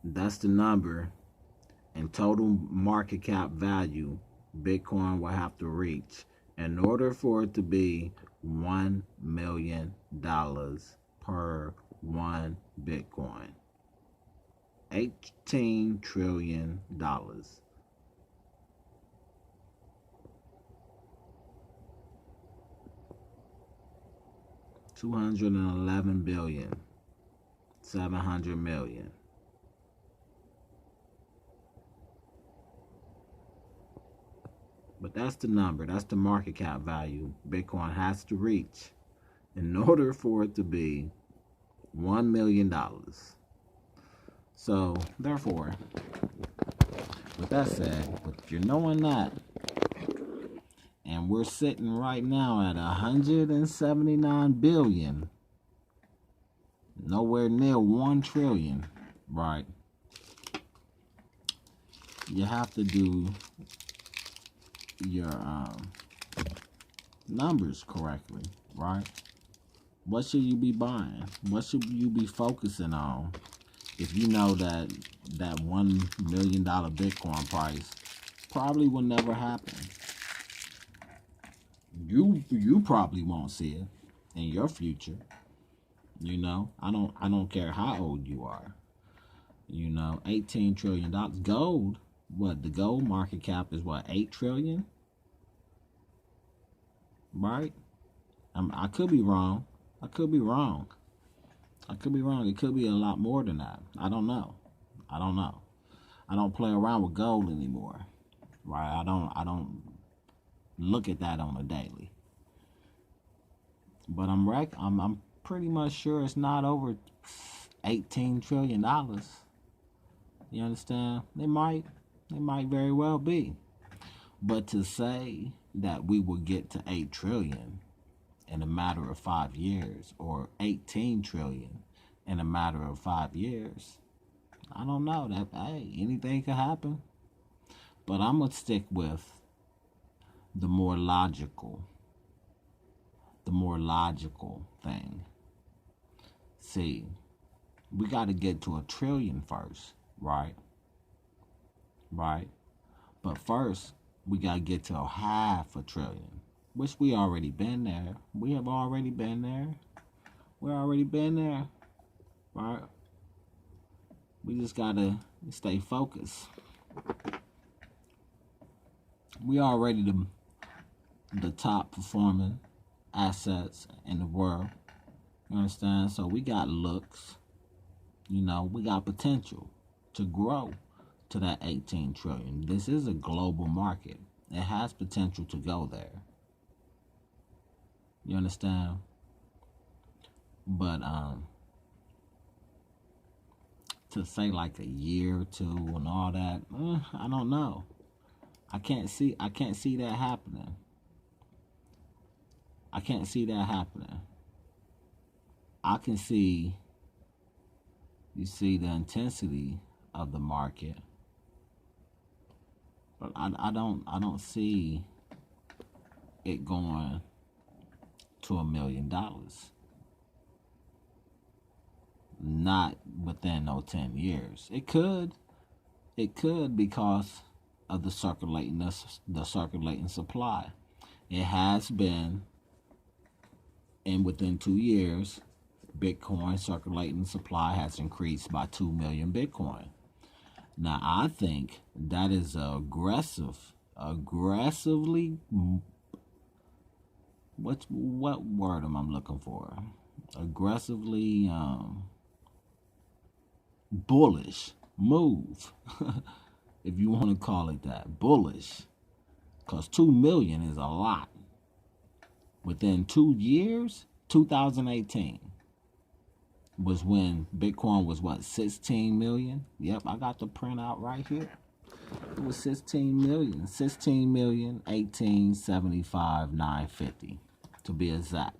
That's the number and total market cap value Bitcoin will have to reach in order for it to be $1 million per one Bitcoin. $18 trillion. 211,700,000,000. But that's the number. That's the market cap value Bitcoin has to reach in order for it to be $1 million. So, therefore, with that said, with you knowing that, and we're sitting right now at 179 billion, nowhere near 1 trillion, right? You have to do your numbers correctly, right? What should you be buying? What should you be focusing on if you know that that $1 million Bitcoin price probably will never happen? You probably won't see it in your future. You know, I don't care how old you are. You know, $18 trillion. Gold, what, the gold market cap is what, 8 trillion? Right? I could be wrong. I could be wrong. I could be wrong. It could be a lot more than that. I don't know. I don't play around with gold anymore. Right? I don't look at that on a daily. But I'm pretty much sure it's not over $18 trillion. You understand? It might very well be. But to say that we will get to 8 trillion in a matter of 5 years, or 18 trillion in a matter of 5 years, I don't know. That, hey, anything could happen. But I'm gonna stick with the more logical thing. See, we got to get to 1 trillion first, right? Right? But first, we got to get to 0.5 trillion, which we already been there. We have already been there. We're already been there, right? We just got to stay focused. We already the top performing assets in the world. You understand? So we got looks. You know, we got potential to grow to that 18 trillion. This is a global market. It has potential to go there. You understand? But to say like a year or two and all that, I don't know. I can't see that happening. I can't see that happening. I can see, you see the intensity of the market, but I don't see it going to $1 million. Not within no 10 years. It could because of the circulating supply. It has been, and within 2 years, Bitcoin circulating supply has increased by 2 million Bitcoin. Now, I think that is aggressively, what word am I looking for? Aggressively bullish move, if you want to call it that, bullish, because 2 million is a lot. Within 2 years, 2018 was when Bitcoin was what, 16 million? Yep, I got the printout right here. It was 16 million, 1875,950 to be exact,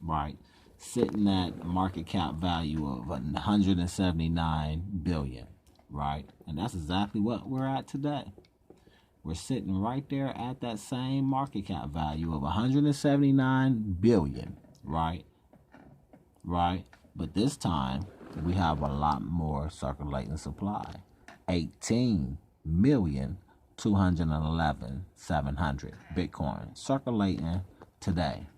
right? Sitting at market cap value of 179 billion, right? And that's exactly what we're at today. We're sitting right there at that same market cap value of 179 billion, right? Right? But this time, we have a lot more circulating supply. 18,211,700 Bitcoin circulating today.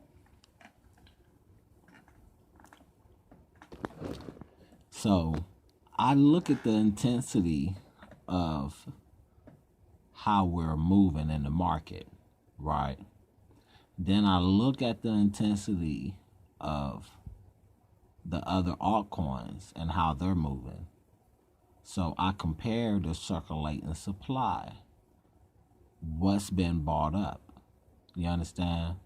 So I look at the intensity of how we're moving in the market, right? Then I look at the intensity of the other altcoins and how they're moving. So I compare the circulating supply, what's been bought up. You understand?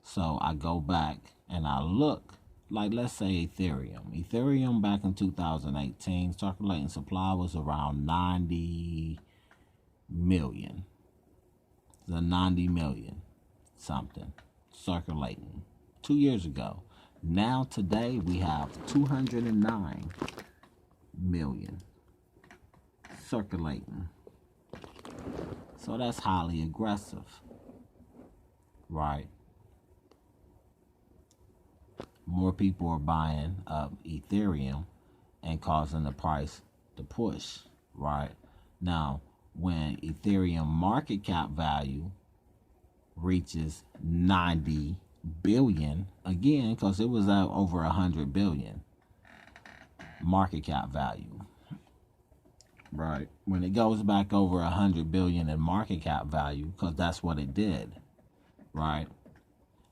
So I go back and I look, like let's say Ethereum. Ethereum back in 2018, circulating supply was around 90 million. The 90 million something circulating 2 years ago. Now today we have 209 million circulating. So that's highly aggressive, right? More people are buying up Ethereum and causing the price to push, right? Now, when Ethereum market cap value reaches 90 billion, again, because it was at over 100 billion market cap value, right? When it goes back over 100 billion in market cap value, because that's what it did, right?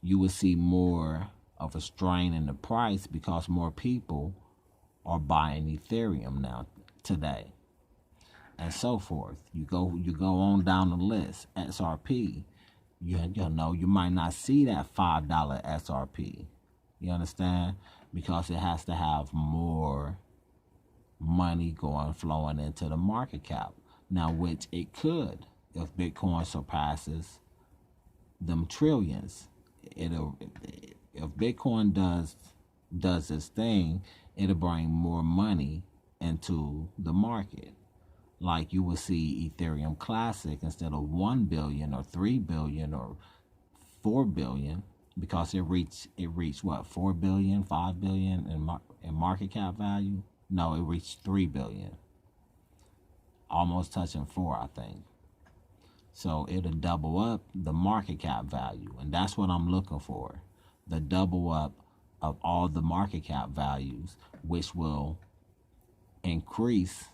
You would see more of a strain in the price because more people are buying Ethereum now today, and so forth. You go on down the list. XRP, you know, you might not see that $5 XRP. You understand? Because it has to have more money flowing into the market cap. Now, which it could if Bitcoin surpasses them trillions. If Bitcoin does its thing, it'll bring more money into the market. Like you will see Ethereum Classic instead of 1 billion or 3 billion or 4 billion, because it reached what, 4 billion, 5 billion in market cap value. No, it reached 3 billion, almost touching 4, I think. So it'll double up the market cap value, and that's what I'm looking for. The double up of all the market cap values, which will increase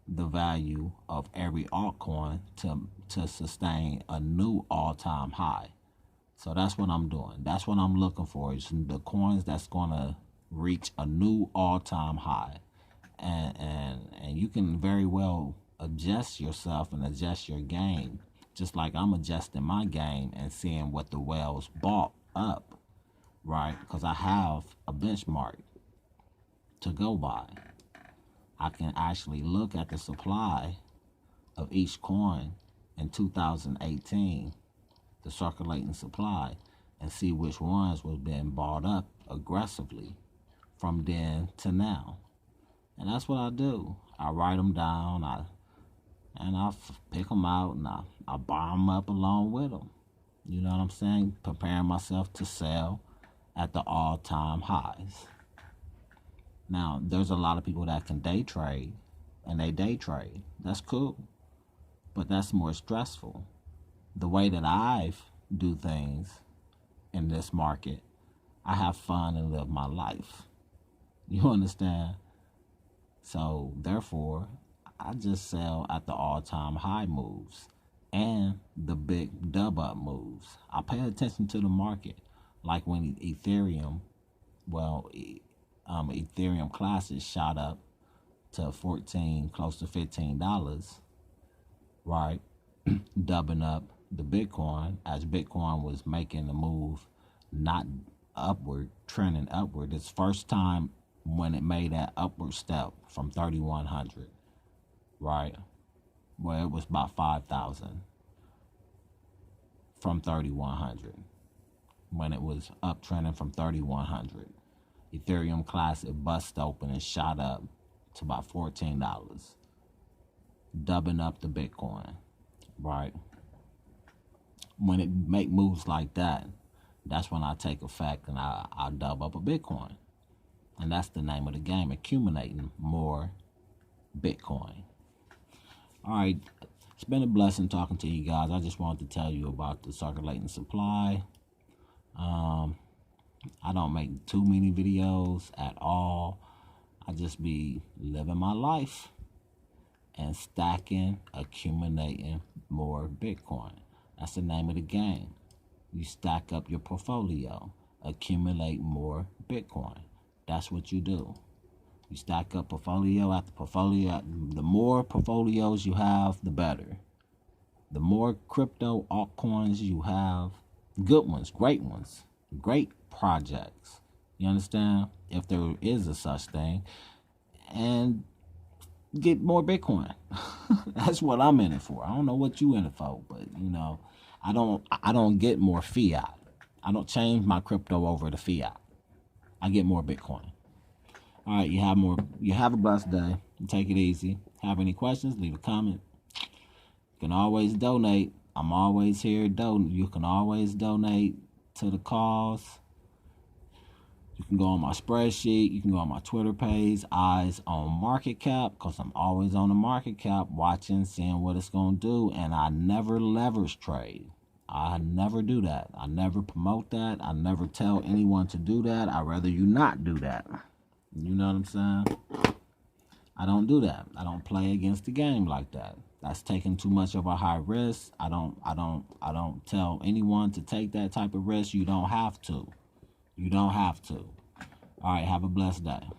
the value of every altcoin to sustain a new all-time high. So that's what I'm doing. That's what I'm looking for, is the coins that's going to reach a new all-time high. And you can very well adjust yourself and adjust your game, just like I'm adjusting my game and seeing what the whales bought up, right? Because I have a benchmark to go by. I can actually look at the supply of each coin in 2018, the circulating supply, and see which ones was being bought up aggressively from then to now. And that's what I do. I write them down, I pick them out, and I buy them up along with them. You know what I'm saying? Preparing myself to sell at the all-time highs. Now, there's a lot of people that can day trade, and they day trade. That's cool, but that's more stressful. The way that I do things in this market, I have fun and live my life. You understand? So, therefore, I just sell at the all-time high moves and the big dub-up moves. I pay attention to the market, like when Ethereum Classic shot up to 14, close to $15, right? Dubbing up the Bitcoin as Bitcoin was making the move, not upward, trending upward. It's first time when it made that upward step from 3,100, right? Well, it was about 5,000 from 3,100 when it was uptrending from 3,100. Ethereum Classic bust open and shot up to about $14, dubbing up the Bitcoin, right? When it make moves like that, that's when I take effect and I dub up a Bitcoin. And that's the name of the game, accumulating more Bitcoin. All right, it's been a blessing talking to you guys. I just wanted to tell you about the circulating supply. I don't make too many videos at all. I just be living my life and stacking, accumulating more Bitcoin. That's the name of the game. You stack up your portfolio, accumulate more Bitcoin. That's what you do. You stack up portfolio after portfolio. The more portfolios you have, the better. The more crypto altcoins you have, good ones, great projects. You understand? If there is a such thing. And get more Bitcoin. That's what I'm in it for. I don't know what you in it for, but I don't get more fiat. I don't change my crypto over to fiat. I get more Bitcoin. All right, you have a blessed day. Take it easy. Have any questions? Leave a comment. You can always donate. I'm always here. You can always donate to the cause. You can go on my spreadsheet. You can go on my Twitter page, Eyes on Market Cap, because I'm always on the market cap, watching, seeing what it's going to do. And I never leverage trade. I never do that. I never promote that. I never tell anyone to do that. I'd rather you not do that. You know what I'm saying? I don't do that. I don't play against the game like that. That's taking too much of a high risk. I don't tell anyone to take that type of risk. You don't have to. You don't have to. All right, have a blessed day.